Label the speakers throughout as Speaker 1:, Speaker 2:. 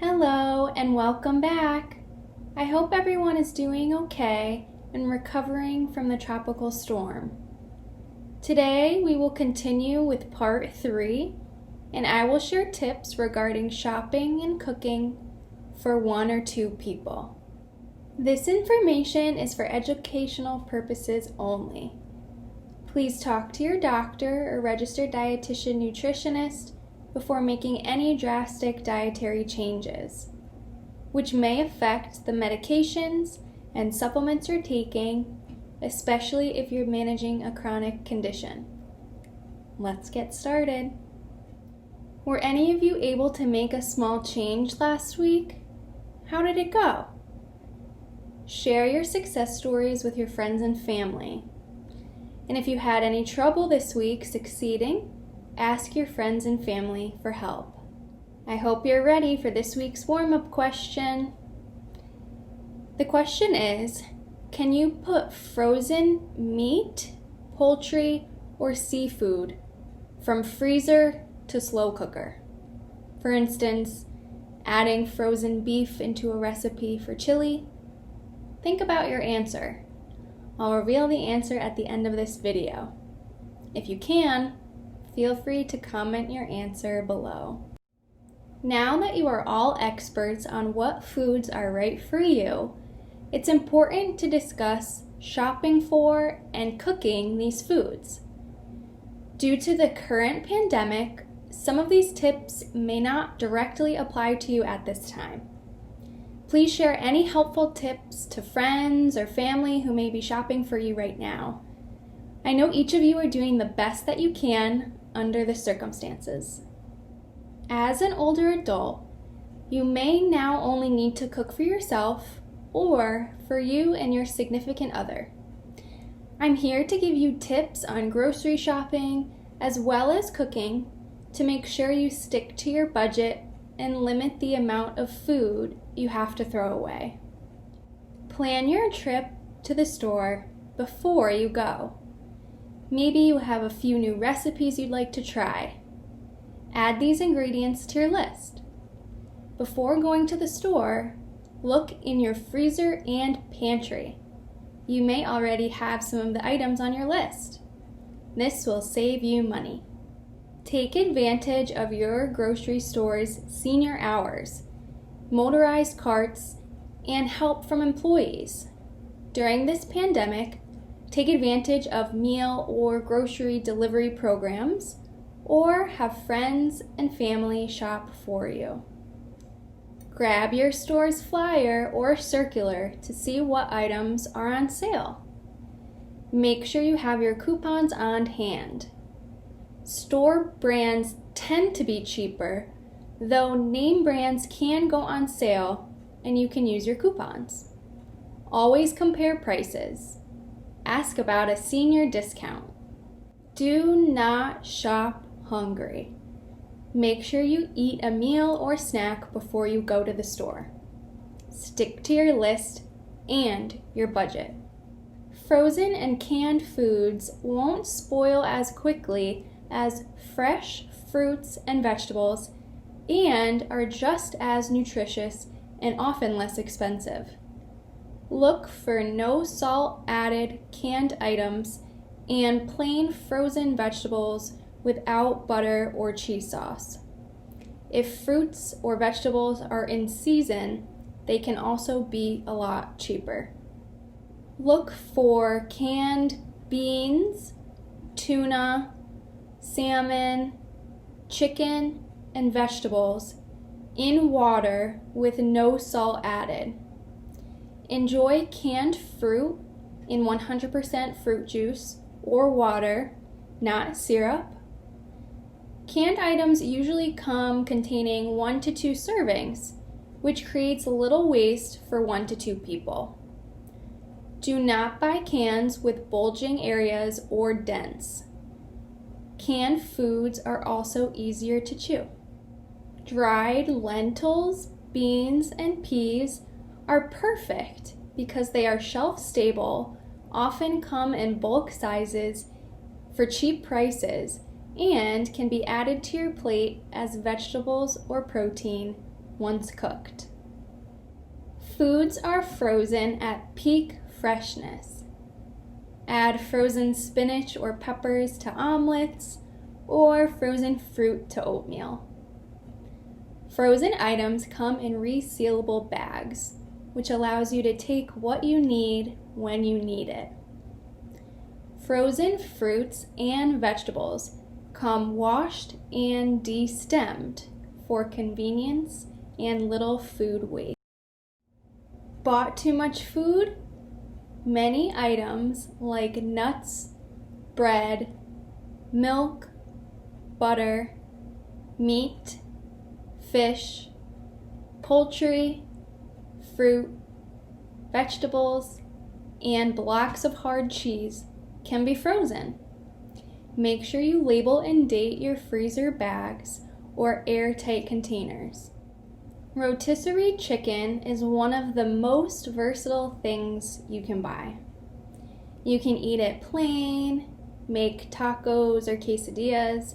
Speaker 1: Hello and welcome back. I hope everyone is doing okay and recovering from the tropical storm. Today we will continue with part 3 and I will share tips regarding shopping and cooking for 1 or 2 people. This information is for educational purposes only. Please talk to your doctor or registered dietitian nutritionist before making any drastic dietary changes, which may affect the medications and supplements you're taking, especially if you're managing a chronic condition. Let's get started. Were any of you able to make a small change last week? How did it go? Share your success stories with your friends and family. And if you had any trouble this week succeeding, ask your friends and family for help. I hope you're ready for this week's warm-up question. The question is, can you put frozen meat, poultry, or seafood from freezer to slow cooker? For instance, adding frozen beef into a recipe for chili. Think about your answer. I'll reveal the answer at the end of this video. If you can, feel free to comment your answer below. Now that you are all experts on what foods are right for you, it's important to discuss shopping for and cooking these foods. Due to the current pandemic, some of these tips may not directly apply to you at this time. Please share any helpful tips to friends or family who may be shopping for you right now. I know each of you are doing the best that you can under the circumstances. As an older adult, you may now only need to cook for yourself or for you and your significant other. I'm here to give you tips on grocery shopping as well as cooking to make sure you stick to your budget and limit the amount of food you have to throw away. Plan your trip to the store before you go. Maybe you have a few new recipes you'd like to try. Add these ingredients to your list. Before going to the store, look in your freezer and pantry. You may already have some of the items on your list. This will save you money. Take advantage of your grocery store's senior hours, motorized carts, and help from employees. During this pandemic, take advantage of meal or grocery delivery programs, or have friends and family shop for you. Grab your store's flyer or circular to see what items are on sale. Make sure you have your coupons on hand. Store brands tend to be cheaper, though name brands can go on sale and you can use your coupons. Always compare prices. Ask about a senior discount. Do not shop hungry. Make sure you eat a meal or snack before you go to the store. Stick to your list and your budget. Frozen and canned foods won't spoil as quickly as fresh fruits and vegetables and are just as nutritious and often less expensive. Look for no salt added canned items and plain frozen vegetables without butter or cheese sauce. If fruits or vegetables are in season, they can also be a lot cheaper. Look for canned beans, tuna, salmon, chicken, and vegetables in water with no salt added. Enjoy canned fruit in 100% fruit juice or water, not syrup. Canned items usually come containing 1 to 2 servings, which creates a little waste for 1 to 2 people. Do not buy cans with bulging areas or dents. Canned foods are also easier to chew. Dried lentils, beans, and peas are perfect because they are shelf stable, often come in bulk sizes for cheap prices, and can be added to your plate as vegetables or protein once cooked. Foods are frozen at peak freshness. Add frozen spinach or peppers to omelets or frozen fruit to oatmeal. Frozen items come in resealable bags, which allows you to take what you need when you need it. Frozen fruits and vegetables come washed and de-stemmed for convenience and little food waste. Bought too much food? Many items like nuts, bread, milk, butter, meat, fish, poultry, fruit, vegetables, and blocks of hard cheese can be frozen. Make sure you label and date your freezer bags or airtight containers. Rotisserie chicken is one of the most versatile things you can buy. You can eat it plain, make tacos or quesadillas,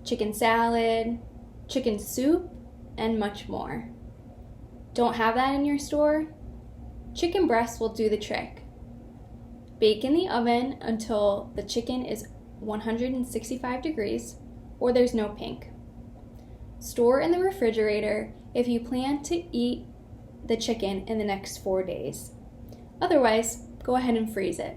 Speaker 1: chicken salad, chicken soup, and much more. Don't have that in your store? Chicken breast will do the trick. Bake in the oven until the chicken is 165 degrees or there's no pink. Store in the refrigerator if you plan to eat the chicken in the next 4 days. Otherwise, go ahead and freeze it.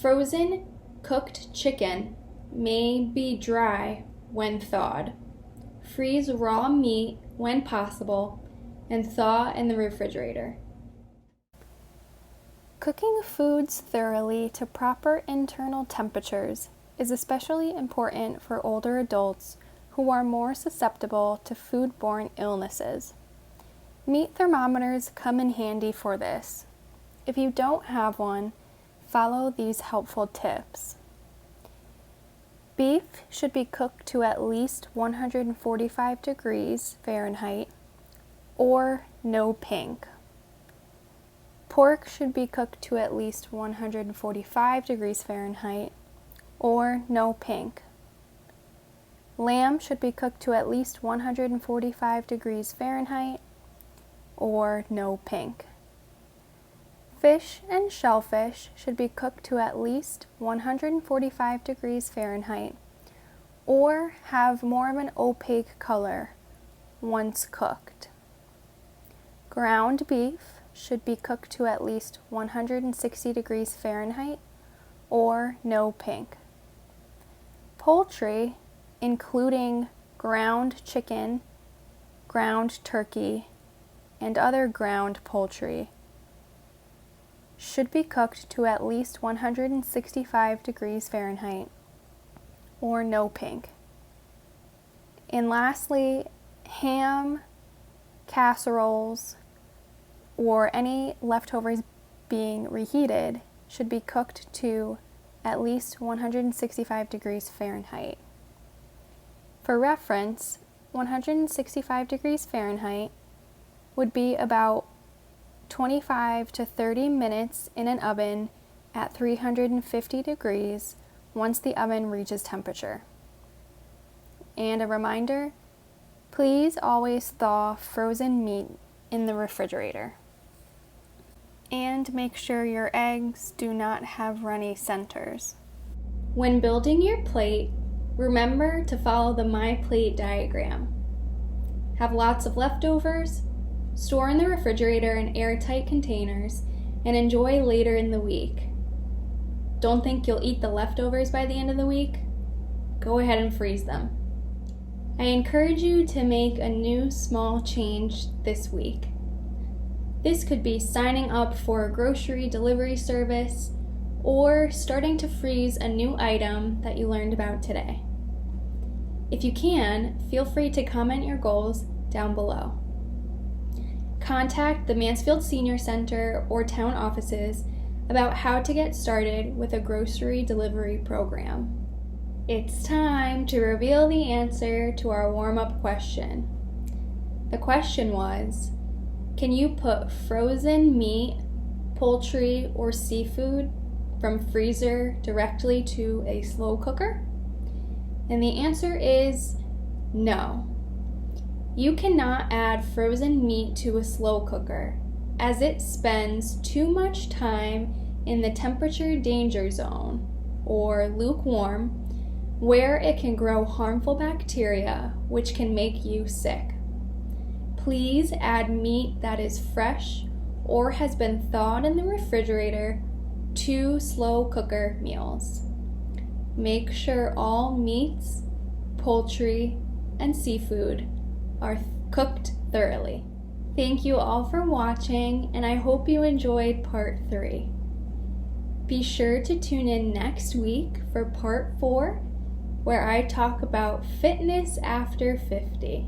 Speaker 1: Frozen cooked chicken may be dry when thawed. Freeze raw meat when possible and thaw in the refrigerator. Cooking foods thoroughly to proper internal temperatures is especially important for older adults who are more susceptible to foodborne illnesses. Meat thermometers come in handy for this. If you don't have one, follow these helpful tips. Beef should be cooked to at least 145 degrees Fahrenheit or no pink. Pork should be cooked to at least 145 degrees Fahrenheit or no pink. Lamb should be cooked to at least 145 degrees Fahrenheit or no pink. Fish and shellfish should be cooked to at least 145 degrees Fahrenheit or have more of an opaque color once cooked. Ground beef should be cooked to at least 160 degrees Fahrenheit or no pink. Poultry, including ground chicken, ground turkey, and other ground poultry, should be cooked to at least 165 degrees Fahrenheit or no pink. And lastly, ham, casseroles, or any leftovers being reheated should be cooked to at least 165 degrees Fahrenheit. For reference, 165 degrees Fahrenheit would be about 25 to 30 minutes in an oven at 350 degrees once the oven reaches temperature. And a reminder, please always thaw frozen meat in the refrigerator. And make sure your eggs do not have runny centers. When building your plate, remember to follow the My Plate diagram. Have lots of leftovers, store in the refrigerator in airtight containers, and enjoy later in the week. Don't think you'll eat the leftovers by the end of the week? Go ahead and freeze them. I encourage you to make a new small change this week. This could be signing up for a grocery delivery service or starting to freeze a new item that you learned about today. If you can, feel free to comment your goals down below. Contact the Mansfield Senior Center or town offices about how to get started with a grocery delivery program. It's time to reveal the answer to our warm-up question. The question was, can you put frozen meat, poultry, or seafood from freezer directly to a slow cooker? And the answer is no. You cannot add frozen meat to a slow cooker, as it spends too much time in the temperature danger zone, or lukewarm, where it can grow harmful bacteria which can make you sick. Please add meat that is fresh or has been thawed in the refrigerator to slow cooker meals. Make sure all meats, poultry, and seafood are cooked thoroughly. Thank you all for watching, and I hope you enjoyed part 3. Be sure to tune in next week for part 4, where I talk about fitness after 50.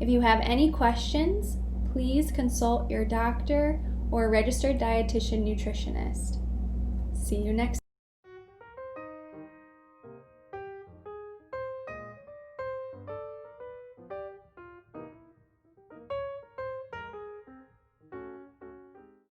Speaker 1: If you have any questions, please consult your doctor or registered dietitian nutritionist. See you next